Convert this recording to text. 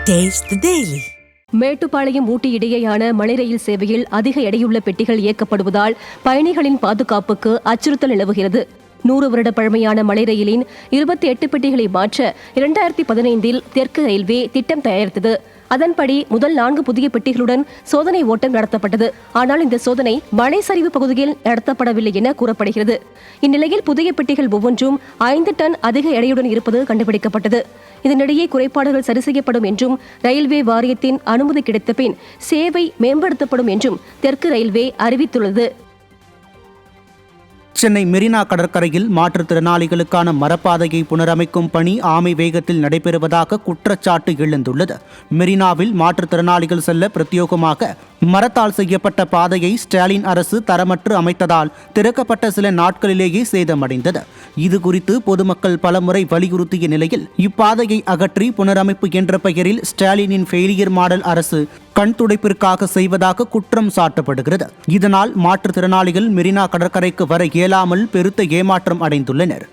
Taste the Daily. Mettupalayam ஊட்டி இடையேயான மலை ரயில் சேவையில் அதிக எடையுள்ள பெட்டிகள் இயக்கப்படுவதால் பயணிகளின் பாதுகாப்புக்கு அச்சுறுத்தல் நிலவுகிறது. 100 வருட பழமையான மலை ரயிலின் 28 பெட்டிகளை மாற்ற 2015 தெற்கு ரயில்வே திட்டம் தயாரித்தது. அதன்படி முதல் 4 புதிய பெட்டிகளுடன் சோதனை ஓட்டம் நடத்தப்பட்டது. ஆனால் இந்த சோதனை மலை சரிவு பகுதியில் நடத்தப்படவில்லை என கூறப்படுகிறது. இந்நிலையில் புதிய பெட்டிகள் ஒவ்வொன்றும் 5 டன் அதிக எடையுடன் இருப்பது கண்டுபிடிக்கப்பட்டது. இதனிடையே குறைபாடுகள் சரி செய்யப்படும் என்றும் ரயில்வே வாரியத்தின் அனுமதி கிடைத்த பின் சேவை மேம்படுத்தப்படும் என்றும் தெற்கு ரயில்வே அறிவித்துள்ளது. சென்னை மெரினா கடற்கரையில் மாற்றுத்திறனாளிகளுக்கான மரப்பாதையை புனரமைக்கும் பணி ஆமை வேகத்தில் நடைபெறுவதாக குற்றச்சாட்டு எழுந்துள்ளது. மெரினாவில் மாற்றுத்திறனாளிகள் செல்ல பிரத்யேகமாக மரத்தால் செய்யப்பட்ட பாதையை ஸ்டாலின் அரசு தரமற்று அமைத்ததால் திறக்கப்பட்ட சில நாட்களிலேயே சேதமடைந்தது. இது குறித்து பொதுமக்கள் பலமுறை வலியுறுத்திய நிலையில் இப்பாதையை அகற்றி புனரமைப்பு என்ற பெயரில் ஸ்டாலினின் ஃபெயிலியர் மாடல் அரசு கண் துடைப்பிற்காக செய்வதாக குற்றம் சாட்டப்படுகிறது. இதனால் மாற்றுத்திறனாளிகள் மெரினா கடற்கரைக்கு வர இயலாமல் பெருத்த ஏமாற்றம் அடைந்துள்ளனர்.